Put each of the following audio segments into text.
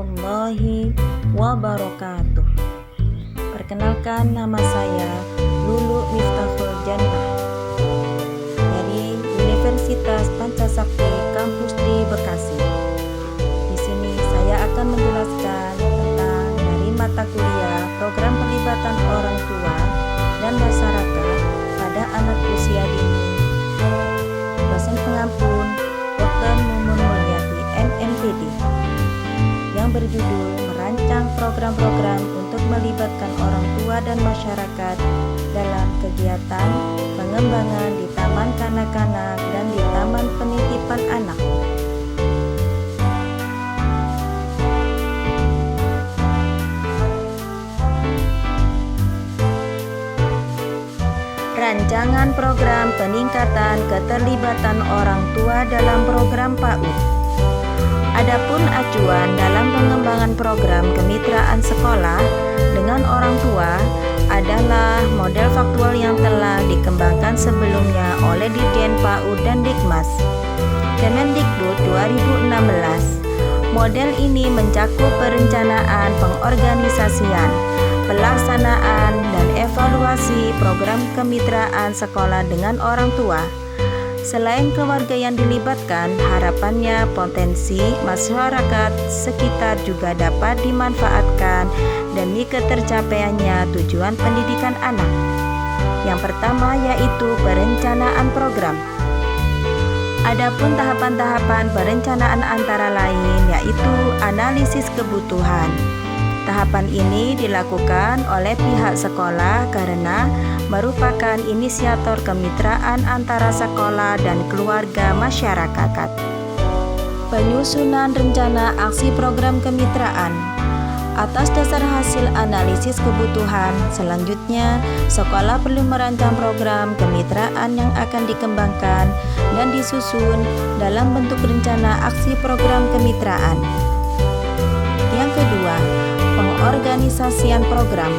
Warahmatullahi wabarakatuh. Perkenalkan, nama saya Lulu Miftahul Jannah dari Universitas Pancasakti Kampus di Bekasi. Di sini saya akan menjelaskan tentang dari mata kuliah program pelibatan orang tua dan masyarakat pada anak usia dini. Dosen pengampun Dr. Mumun Mulyati MMPD yang berjudul merancang program-program untuk melibatkan orang tua dan masyarakat dalam kegiatan pengembangan di taman kanak-kanak dan di taman penitipan anak. Rancangan program peningkatan keterlibatan orang tua dalam program PAUD. Adapun acuan dalam pengembangan program kemitraan sekolah dengan orang tua adalah model faktual yang telah dikembangkan sebelumnya oleh Dirjen PAUD dan Dikmas Kemendikbud 2016. Model ini mencakup perencanaan, pengorganisasian, pelaksanaan, dan evaluasi program kemitraan sekolah dengan orang tua. Selain keluarga yang dilibatkan, harapannya potensi masyarakat sekitar juga dapat dimanfaatkan demi ketercapaiannya tujuan pendidikan anak. Yang pertama yaitu perencanaan program. Adapun tahapan-tahapan perencanaan antara lain yaitu analisis kebutuhan. Tahapan ini dilakukan oleh pihak sekolah karena merupakan inisiator kemitraan antara sekolah dan keluarga masyarakat. Penyusunan rencana aksi program kemitraan. Atas dasar hasil analisis kebutuhan, selanjutnya sekolah perlu merancang program kemitraan yang akan dikembangkan dan disusun dalam bentuk rencana aksi program kemitraan. Yang kedua, pengorganisasian program.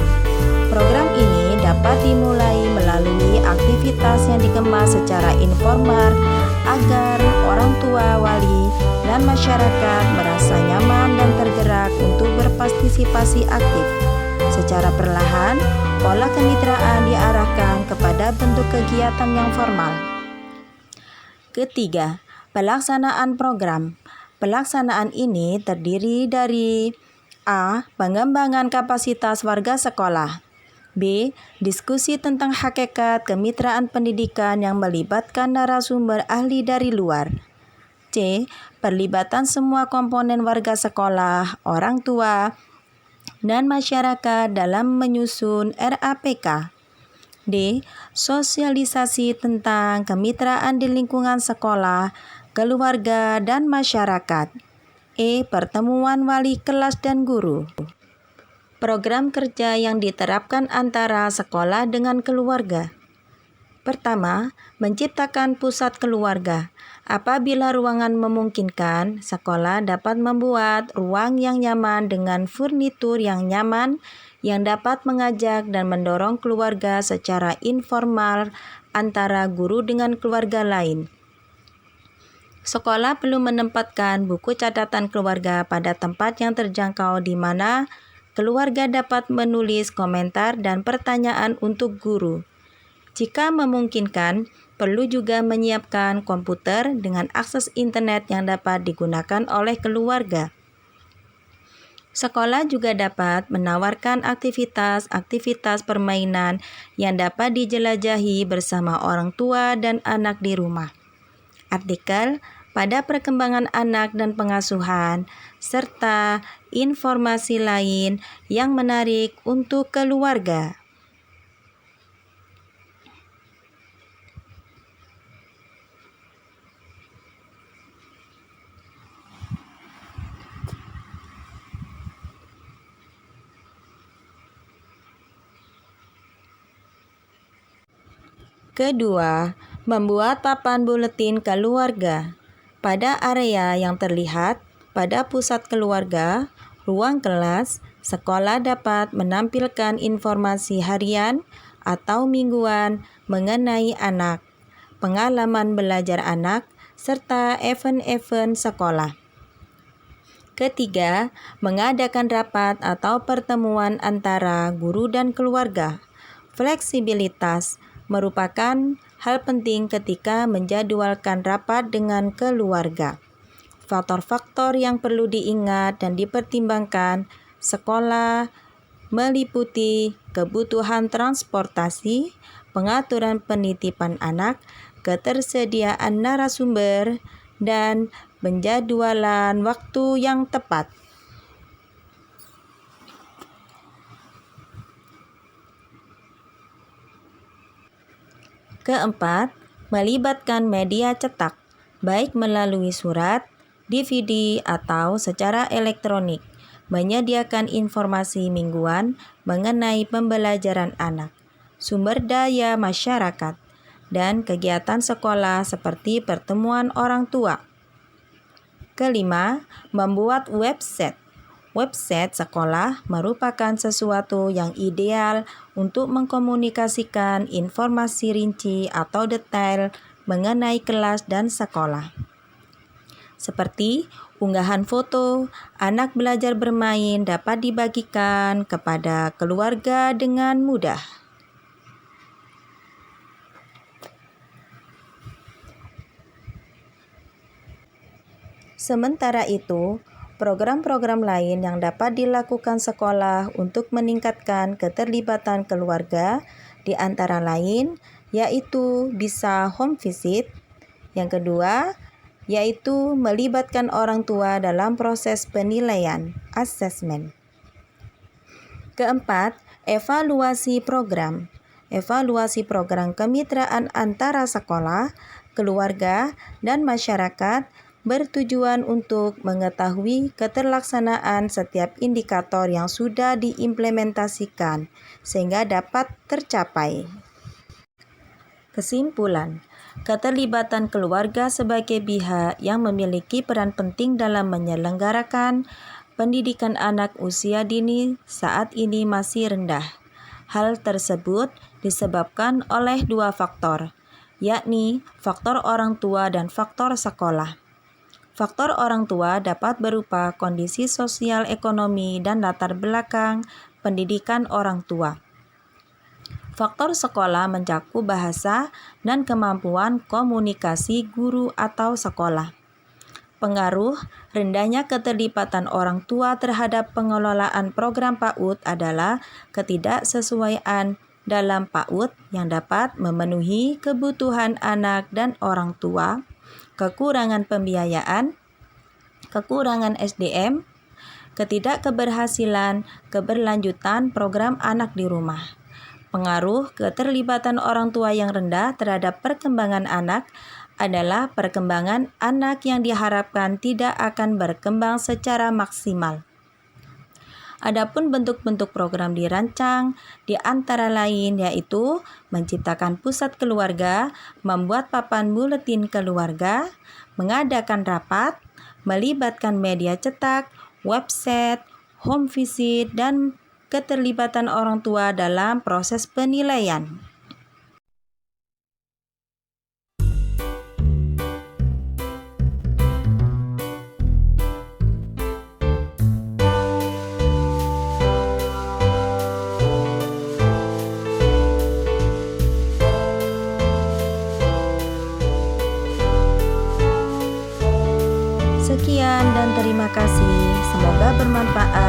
Program ini dapat dimulai melalui aktivitas yang dikemas secara informal agar orang tua, wali, dan masyarakat merasa nyaman dan tergerak untuk berpartisipasi aktif. Secara perlahan, pola kemitraan diarahkan kepada bentuk kegiatan yang formal. Ketiga, pelaksanaan program. Pelaksanaan ini terdiri dari A. Pengembangan kapasitas warga sekolah. B. Diskusi tentang hakikat kemitraan pendidikan yang melibatkan narasumber ahli dari luar. C. Perlibatan semua komponen warga sekolah, orang tua, dan masyarakat dalam menyusun RAPK. D. Sosialisasi tentang kemitraan di lingkungan sekolah, keluarga, dan masyarakat. E. Pertemuan wali kelas dan guru. Program kerja yang diterapkan antara sekolah dengan keluarga. Pertama, menciptakan pusat keluarga. Apabila ruangan memungkinkan, sekolah dapat membuat ruang yang nyaman dengan furnitur yang nyaman yang dapat mengajak dan mendorong keluarga secara informal antara guru dengan keluarga lain. Sekolah perlu menempatkan buku catatan keluarga pada tempat yang terjangkau di mana keluarga dapat menulis komentar dan pertanyaan untuk guru. Jika memungkinkan, perlu juga menyiapkan komputer dengan akses internet yang dapat digunakan oleh keluarga. Sekolah juga dapat menawarkan aktivitas-aktivitas permainan yang dapat dijelajahi bersama orang tua dan anak di rumah. Artikel pada perkembangan anak dan pengasuhan, serta informasi lain yang menarik untuk keluarga. Kedua, membuat papan buletin keluarga. Pada area yang terlihat pada pusat keluarga, ruang kelas, sekolah dapat menampilkan informasi harian atau mingguan mengenai anak, pengalaman belajar anak, serta event-event sekolah. Ketiga, mengadakan rapat atau pertemuan antara guru dan keluarga. Fleksibilitas merupakan hal penting ketika menjadwalkan rapat dengan keluarga. Faktor-faktor yang perlu diingat dan dipertimbangkan sekolah meliputi kebutuhan transportasi, pengaturan penitipan anak, ketersediaan narasumber, dan penjadwalan waktu yang tepat. Keempat, melibatkan media cetak, baik melalui surat, DVD, atau secara elektronik. Menyediakan informasi mingguan mengenai pembelajaran anak, sumber daya masyarakat, dan kegiatan sekolah seperti pertemuan orang tua. Kelima, membuat website. Website sekolah merupakan sesuatu yang ideal untuk mengkomunikasikan informasi rinci atau detail mengenai kelas dan sekolah. Seperti unggahan foto, anak belajar bermain dapat dibagikan kepada keluarga dengan mudah. Sementara itu, program-program lain yang dapat dilakukan sekolah untuk meningkatkan keterlibatan keluarga di antara lain yaitu bisa home visit. Yang kedua, yaitu melibatkan orang tua dalam proses penilaian, assessment. Keempat, evaluasi program. Evaluasi program kemitraan antara sekolah, keluarga, dan masyarakat bertujuan untuk mengetahui keterlaksanaan setiap indikator yang sudah diimplementasikan sehingga dapat tercapai. Kesimpulan, keterlibatan keluarga sebagai pihak yang memiliki peran penting dalam menyelenggarakan pendidikan anak usia dini saat ini masih rendah. Hal tersebut disebabkan oleh dua faktor, yakni faktor orang tua dan faktor sekolah. Faktor orang tua dapat berupa kondisi sosial ekonomi dan latar belakang pendidikan orang tua. Faktor sekolah mencakup bahasa dan kemampuan komunikasi guru atau sekolah. Pengaruh rendahnya keterlibatan orang tua terhadap pengelolaan program PAUD adalah ketidaksesuaian dalam PAUD yang dapat memenuhi kebutuhan anak dan orang tua, kekurangan pembiayaan, kekurangan SDM, ketidakkeberhasilan keberlanjutan program anak di rumah. Pengaruh keterlibatan orang tua yang rendah terhadap perkembangan anak adalah perkembangan anak yang diharapkan tidak akan berkembang secara maksimal. Adapun bentuk-bentuk program dirancang di antara lain yaitu menciptakan pusat keluarga, membuat papan buletin keluarga, mengadakan rapat, melibatkan media cetak, website, home visit, dan keterlibatan orang tua dalam proses penilaian. Sekian dan terima kasih. Semoga bermanfaat.